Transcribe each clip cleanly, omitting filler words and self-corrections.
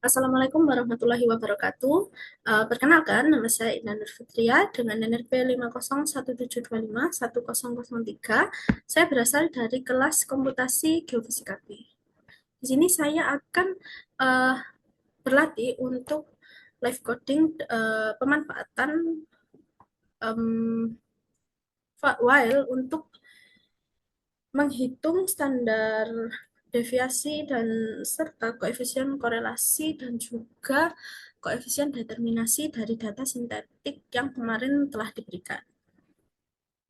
Assalamualaikum warahmatullahi wabarakatuh. Perkenalkan, nama saya Indah Nur Fitria dengan NRP 50172510003. Saya berasal dari kelas komputasi geofisika B. Di sini saya akan uh, berlatih untuk live coding pemanfaatan um, while untuk menghitung standar deviasi dan serta koefisien korelasi dan juga koefisien determinasi dari data sintetik yang kemarin telah diberikan.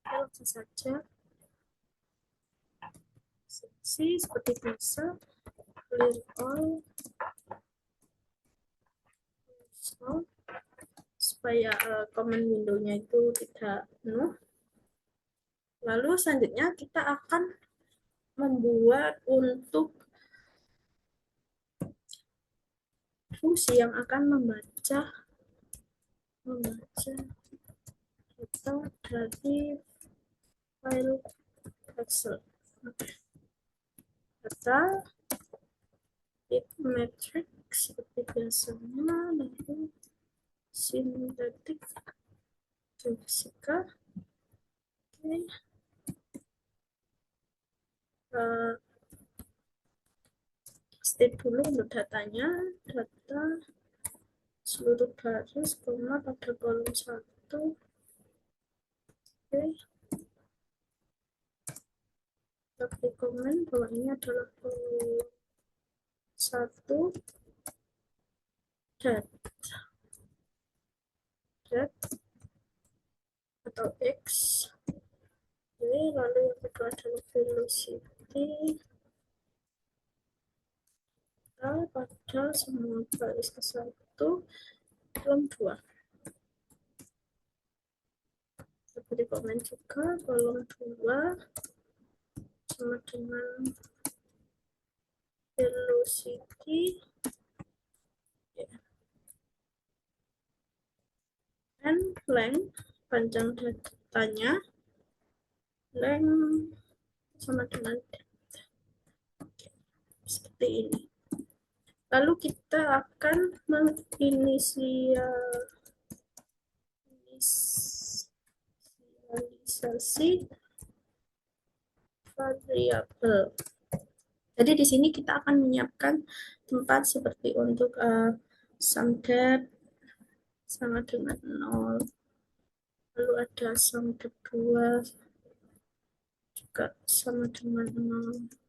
Langsung saja. Seperti biasa, clear all, supaya command window-nya itu tidak penuh. Lalu selanjutnya kita akan membuat untuk fungsi yang akan membaca data dari file Excel. Data matrix seperti biasanya, lalu sintetik geofisika. Oke. State dulu untuk datanya, data seluruh baris, koma pada kolom 1. Oke. Tapi komen bahwa ini adalah kolom 1 dat atau X. Oke, lalu yang kedua adalah velocity pada semua baris ke 1 kolom 2. Dapat di komen juga kolom 2 sama dengan velocity and length, panjang datanya, length sama dengan depth. Seperti ini. Lalu kita akan menginisialisasi variabel. Jadi di sini kita akan menyiapkan tempat seperti untuk sum depth sama dengan 0. Lalu ada sum depth 2 juga sama dengan 0.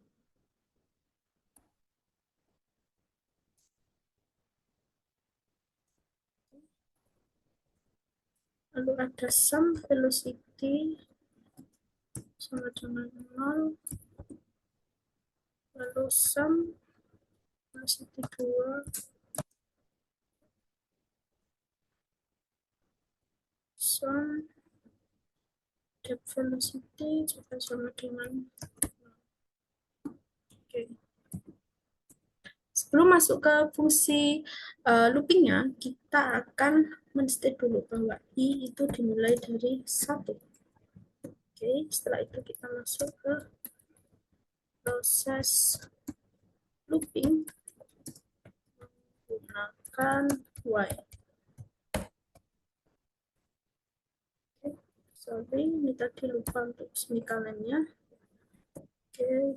Lalu ada sum velocity sama dengan 0. Lalu sum velocity 2 sum depth velocity juga sama dengan 0. Oke. Sebelum masuk ke fungsi loopingnya, kita akan men-state dulu bahwa I itu dimulai dari 1. Oke, setelah itu kita masuk ke proses looping menggunakan while. Oke, sorry, ini tadi lupa untuk semicolonnya. Oke,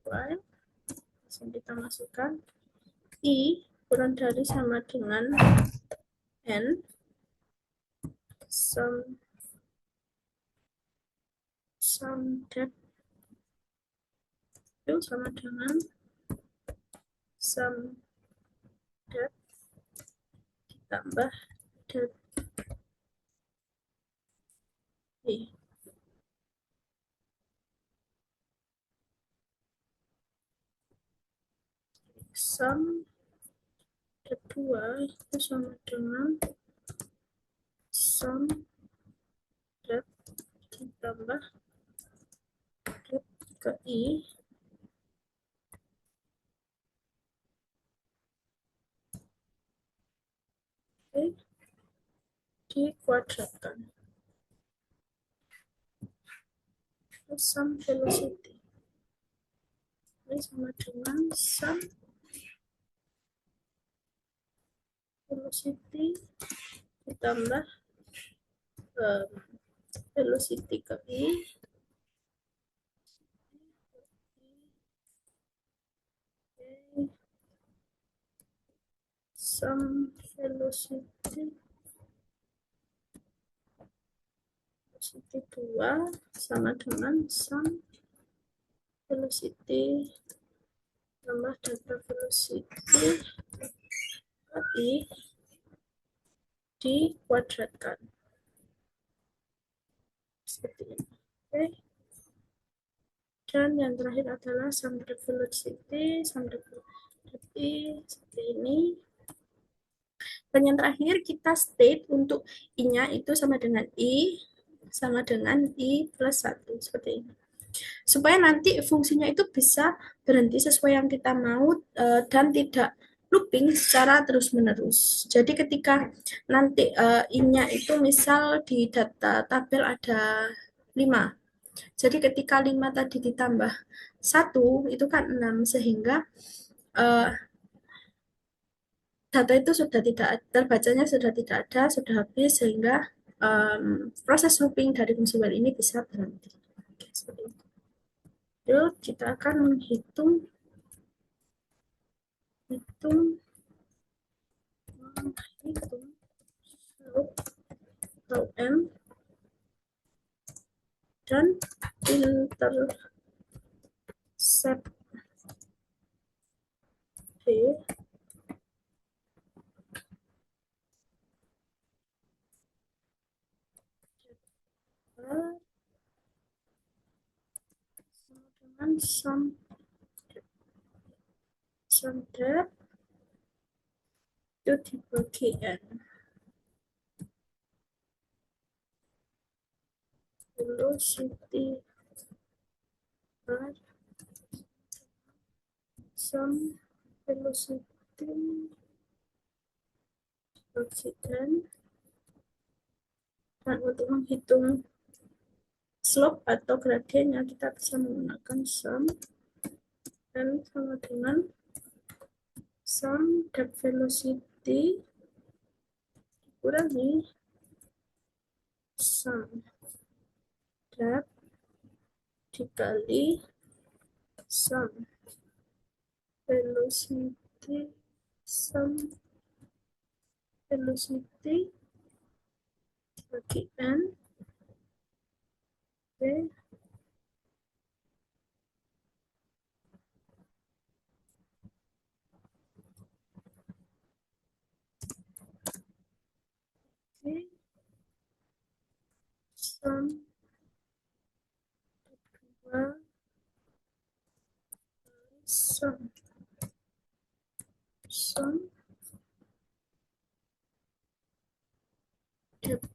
while, langsung kita masukkan I kurang dari sama dengan N sum depth itu sama dengan sum depth ditambah depth I. Sum kedua itu sama dengan sum depth ditambah depth ke I dikuadratkan. Sum velocity sama dengan sum velocity ditambah um, velocity ke I sum velocity 2 sama dengan sum velocity tambah data velocity I dikuadratkan seperti ini. Oke. Dan yang terakhir adalah sum velocity seperti ini. Dan yang terakhir kita state untuk I-nya itu sama dengan I plus 1 seperti ini. Supaya nanti fungsinya itu bisa berhenti sesuai yang kita mau dan tidak looping secara terus-menerus. Jadi ketika nanti I-nya itu misal di data tabel ada 5. Jadi ketika 5 tadi ditambah 1 itu kan 6 sehingga uh, data itu sudah tidak terbacanya sudah tidak ada, sudah habis sehingga proses looping dari fungsi while ini bisa berhenti. Oke, seperti itu. Yuk, kita akan menghitung slope M dan intercept B dengan sum depth itu dibagi N velocity per sum velocity bagi N. Dan untuk menghitung slope atau gradiennya kita bisa menggunakan sum N sama dengan sum depth velocity dikurangi sum depth dikali sum velocity bagi N. Oke. Oke. Sum kedua sum depth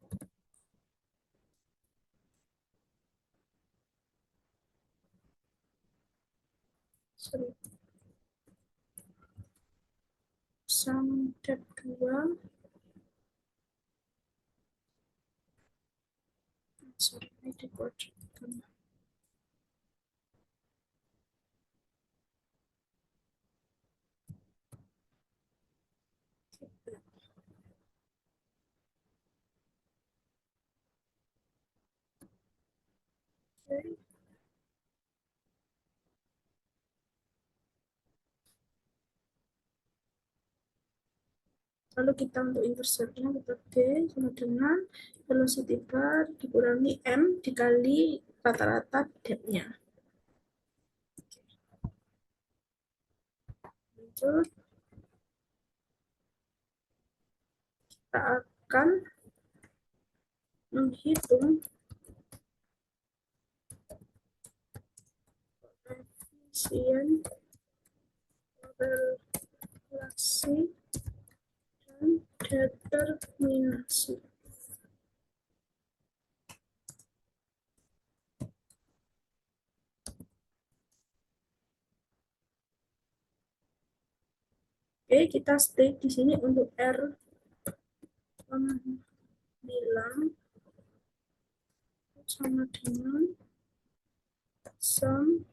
sum depth 2 ini dikuadratkan. Oke. Lalu kita untuk interceptnya kita B sama dengan velocity bar dikurangi M dikali rata-rata depth-nya. Lanjut. Kita akan menghitung koefisien korelasi dan determinasi. Oke, kita state di sini untuk R bilang sama dengan sum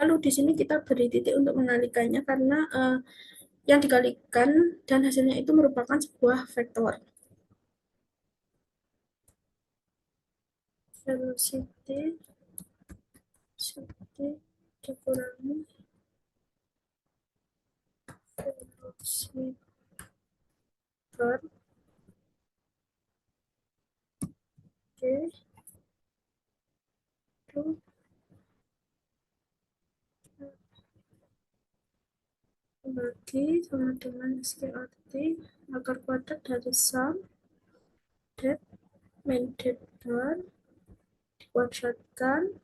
Lalu di sini kita beri titik untuk mengalihkannya karena yang dikalikan dan hasilnya itu merupakan sebuah vektor. Velocity dikurangi velocity Oke, itu bagi sama dengan SKRT akar kuadrat dari sum depth main depth bar dikuadratkan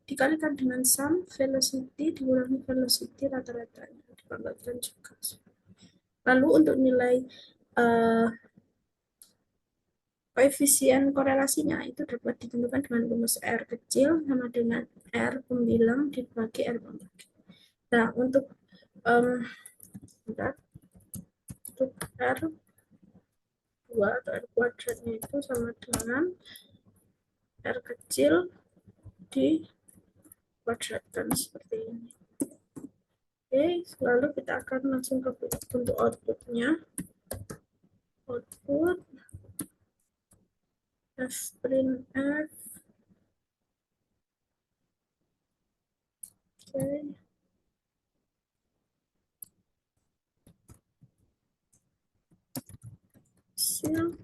dikalikan dengan sum velocity dikurangi velocity rata-ratanya dikuadratkan juga. Lalu untuk nilai uh, koefisien korelasinya itu dapat ditentukan dengan rumus R kecil sama dengan R pembilang dibagi R pembagi. Nah, um, untuk R2 atau R kuadratnya itu sama dengan R kecil dikuadratkan seperti ini. Oke, lalu kita akan langsung ke bentuk outputnya. Output f print f. Oke, hasil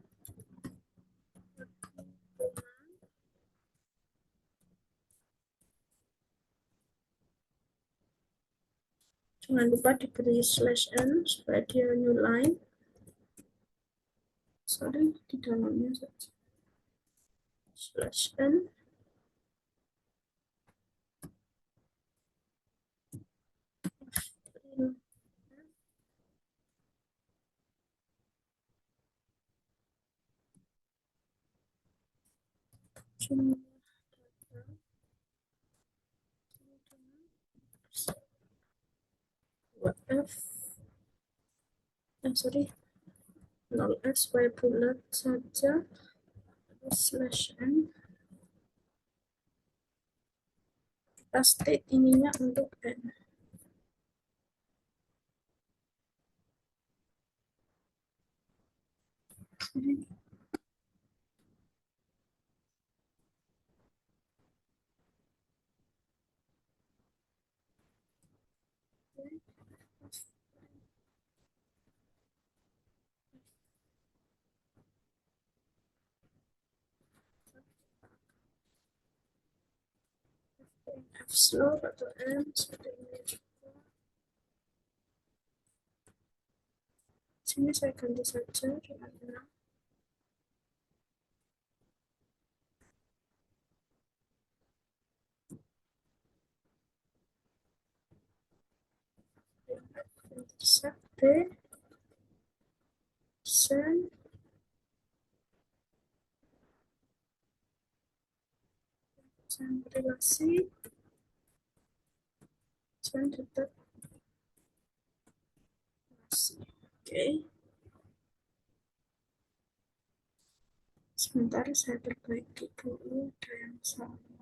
jangan lupa diberi slash n supaya dia new line. Sorry, di dalamnya saja. Slash n. Jumlah f sorry 0x y bulat saja slash n kita state ininya untuk n. F slope atau n seperti ini juga. Sini saya ganti saja dengan intercept B sen relasi sen determinasi. Oke, sebentar saya perbaiki dulu ada yang salah.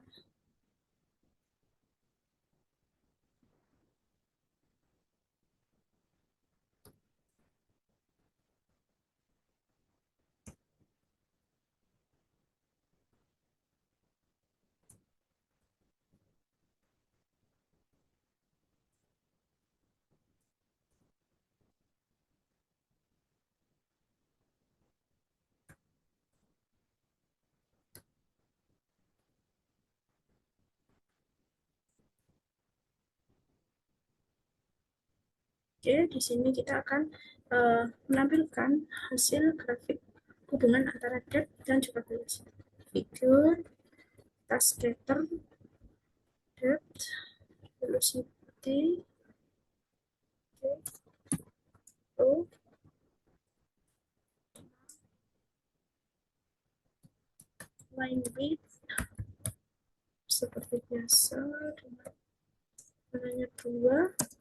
Oke, di sini kita akan menampilkan hasil grafik hubungan antara depth dan juga velocity. Figure tas scatter depth velocity O line width seperti biasa dengan warnanya 2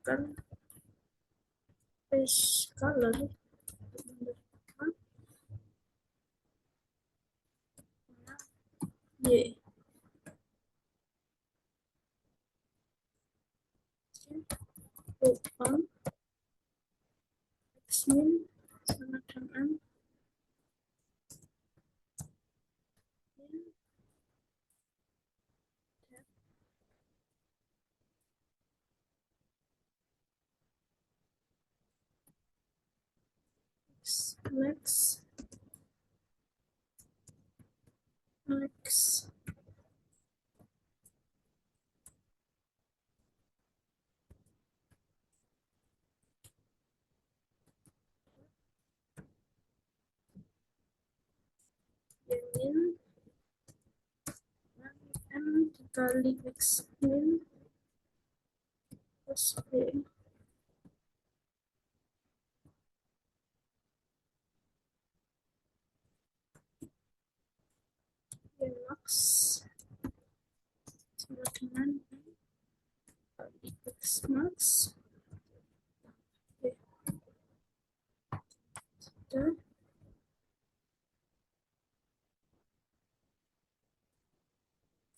melakukan face color Y. on x min sama dengan min x max x min m dikali x min plus b max sama dengan kali x max b. Sudah.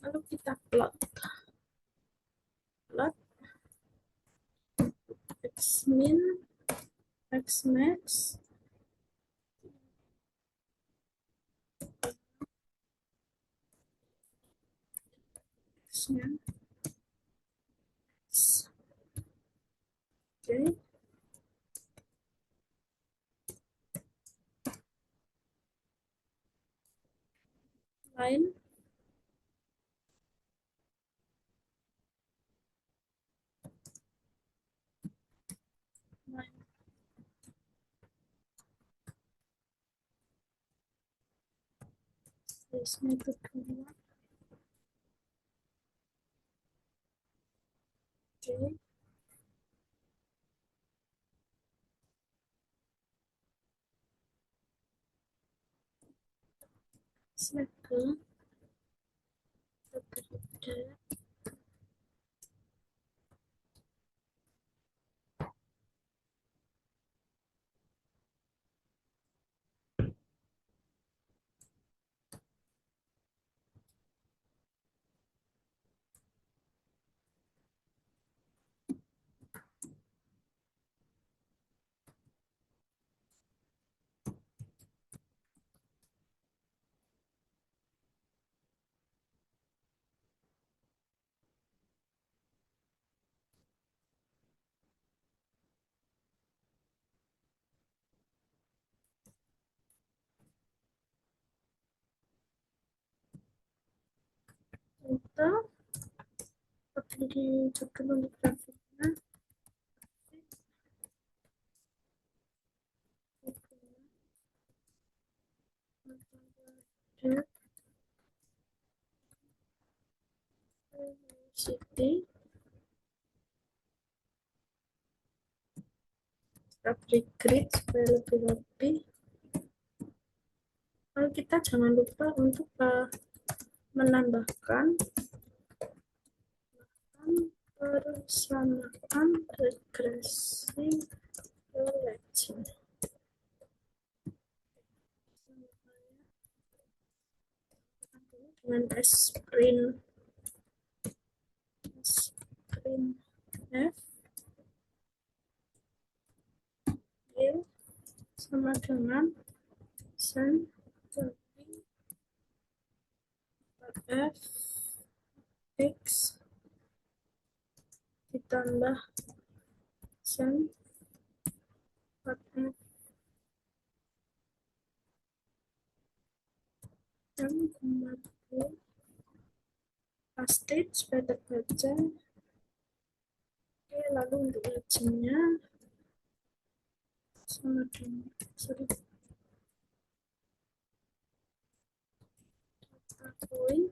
Lalu kita plot x min x max x-nya x. Oke. Lain Biasanya itu kedua. Oke. Circle berbeda. Kita pilih judul untuk grafiknya. City upgrade grid supaya lebih rapi. Lalu kita jangan lupa untuk menambahkan persamaan regresi legend dengan sprint f y sama dengan sin f x ditambah sin f yang kemudian pasti supaya terbaca. Oke, lalu untuk legendnya sama dengan point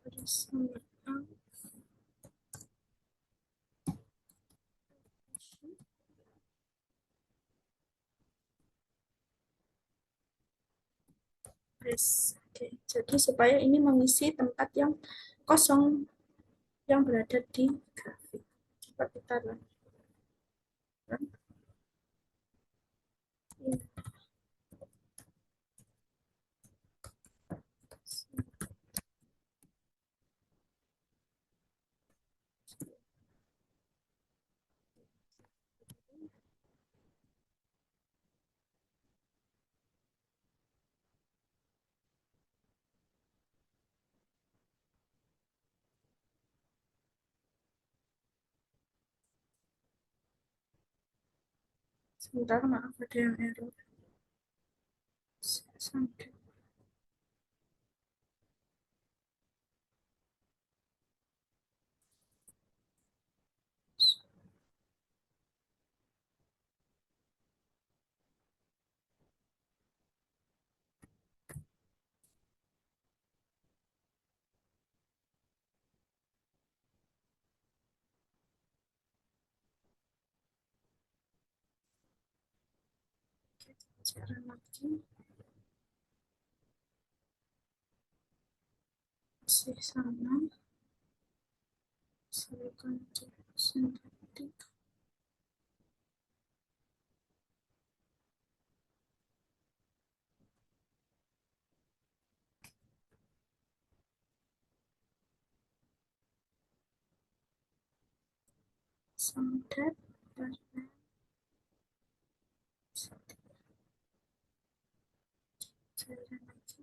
persamaan S. Oke, jadi supaya ini mengisi tempat yang kosong yang berada di grafik. Coba kita lanjutkan. Ini. Sebentar, maaf ada yang error. Sampai cara lagi masih sama, silakan cek sintetik sampai pada cara lagi.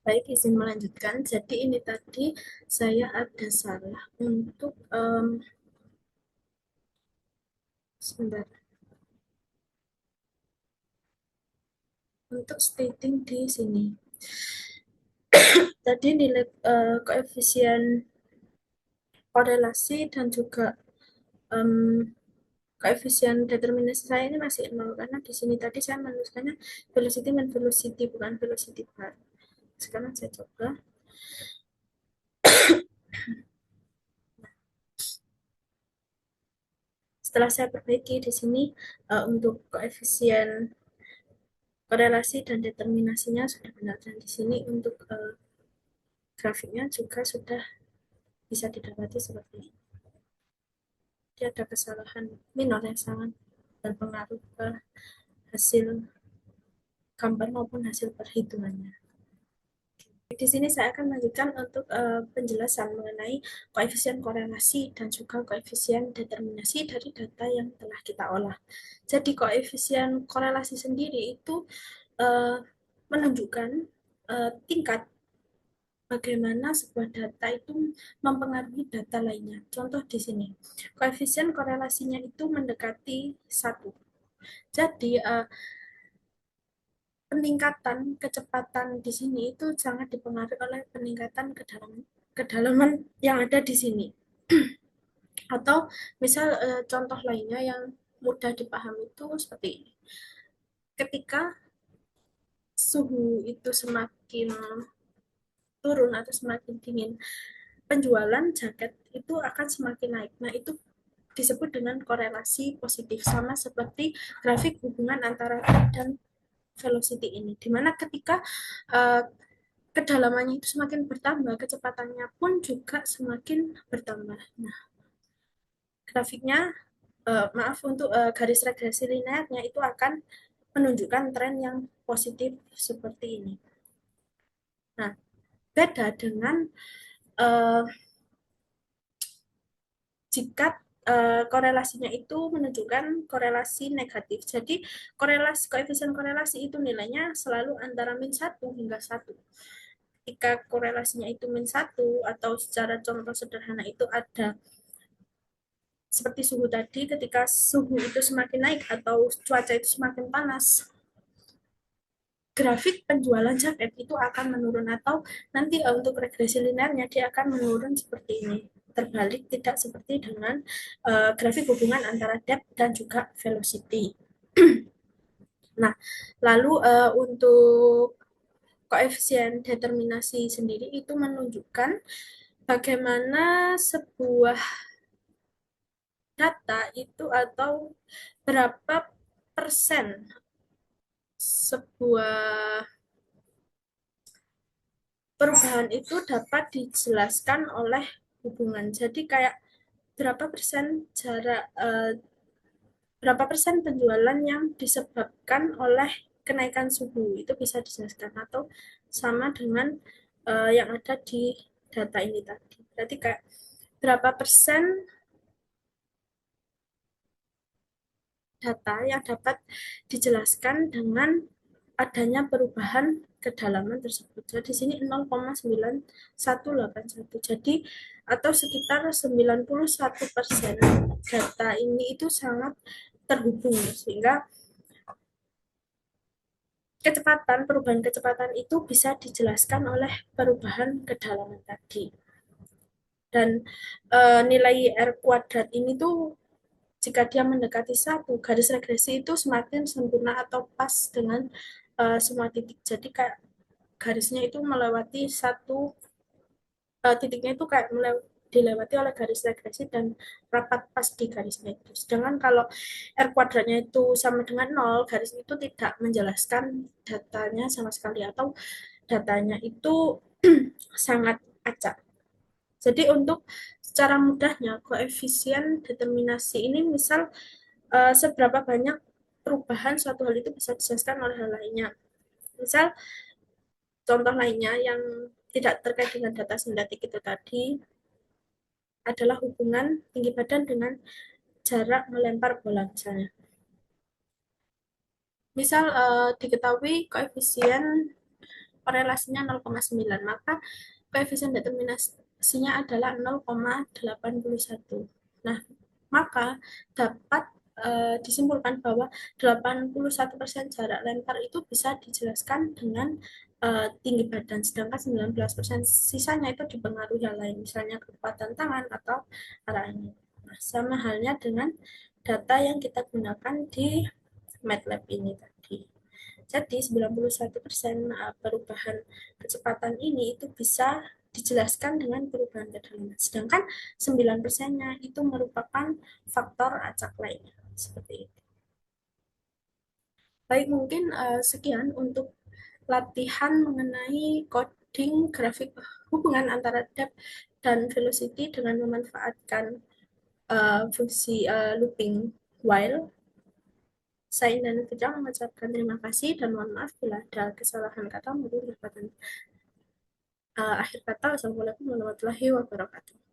Baik, izin melanjutkan. Jadi ini tadi saya ada salah untuk sebentar, untuk stating di sini. Tadi nilai koefisien korelasi dan juga em, koefisien determinasi saya ini masih nol karena di sini tadi saya menuliskannya velocity and velocity bukan velocity bar. Sekarang saya coba. Setelah saya perbaiki di sini untuk koefisien korelasi dan determinasinya sudah benar dan di sini untuk grafiknya juga sudah bisa didapati seperti ini. Dia ada kesalahan minor yang sangat berpengaruh ke hasil gambar maupun hasil perhitungannya. Di sini saya akan lanjutkan untuk penjelasan mengenai koefisien korelasi dan juga koefisien determinasi dari data yang telah kita olah. Jadi koefisien korelasi sendiri itu uh, menunjukkan tingkat bagaimana sebuah data itu mempengaruhi data lainnya. Contoh di sini, koefisien korelasinya itu mendekati satu. Jadi peningkatan kecepatan di sini itu sangat dipengaruhi oleh peningkatan kedalaman yang ada di sini. Atau misal contoh lainnya yang mudah dipahami itu seperti ini. Ketika suhu itu semakin turun atau semakin dingin, penjualan jaket itu akan semakin naik. Nah, itu disebut dengan korelasi positif sama seperti grafik hubungan antara rate dan velocity ini. Dimana ketika uh, kedalamannya itu semakin bertambah, kecepatannya pun juga semakin bertambah. Nah, grafiknya, maaf untuk garis regresi linearnya itu akan menunjukkan tren yang positif seperti ini. Nah, beda dengan uh, jika korelasinya itu menunjukkan korelasi negatif. Jadi korelasi koefisien korelasi itu nilainya selalu antara min satu hingga satu. Ketika korelasinya itu min satu atau secara contoh sederhana itu ada seperti suhu tadi, ketika suhu itu semakin naik atau cuaca itu semakin panas, grafik penjualan jaket itu akan menurun atau nanti untuk regresi linearnya dia akan menurun seperti ini. Terbalik tidak seperti dengan grafik hubungan antara depth dan juga velocity. Nah, lalu untuk koefisien determinasi sendiri itu menunjukkan bagaimana sebuah data itu atau berapa persen sebuah perubahan itu dapat dijelaskan oleh hubungan. Jadi kayak berapa persen jarak berapa persen penjualan yang disebabkan oleh kenaikan suhu itu bisa dijelaskan atau sama dengan yang ada di data ini tadi. Berarti kayak berapa persen data yang dapat dijelaskan dengan adanya perubahan kedalaman tersebut. Jadi di sini 0,9181. Jadi atau sekitar 91% data ini itu sangat terhubung sehingga perubahan kecepatan itu bisa dijelaskan oleh perubahan kedalaman tadi. Dan nilai R kuadrat ini tuh jika dia mendekati satu, garis regresi itu semakin sempurna atau pas dengan semua titik. Jadi kayak garisnya itu melewati satu, titiknya itu kayak dilewati oleh garis regresi dan rapat pas di garisnya itu. Sedangkan kalau R kuadratnya itu sama dengan nol, garis itu tidak menjelaskan datanya sama sekali atau datanya itu sangat acak. Jadi untuk secara mudahnya koefisien determinasi ini misal seberapa banyak perubahan suatu hal itu bisa dijelaskan oleh hal lainnya. Misal contoh lainnya yang tidak terkait dengan data sintetik itu tadi adalah hubungan tinggi badan dengan jarak melempar bola misalnya. Misal diketahui koefisien korelasinya 0,9, maka koefisien determinasinya adalah 0,81. Nah, maka dapat disimpulkan bahwa 81% jarak lempar itu bisa dijelaskan dengan tinggi badan, sedangkan 19% sisanya itu dipengaruhi hal lain, misalnya kekuatan tangan atau arah angin. Nah, sama halnya dengan data yang kita gunakan di MATLAB ini tadi. Jadi 91% perubahan kecepatan ini itu bisa dijelaskan dengan perubahan kedalaman. Sedangkan 9%-nya itu merupakan faktor acak lainnya. Seperti itu. Baik, mungkin sekian untuk latihan mengenai coding grafik hubungan antara depth dan velocity dengan memanfaatkan fungsi looping while. Saya Indah Fitri mengucapkan terima kasih dan mohon maaf bila ada kesalahan kata maupun kesempatan akhir kata. Wassalamualaikum warahmatullahi wabarakatuh.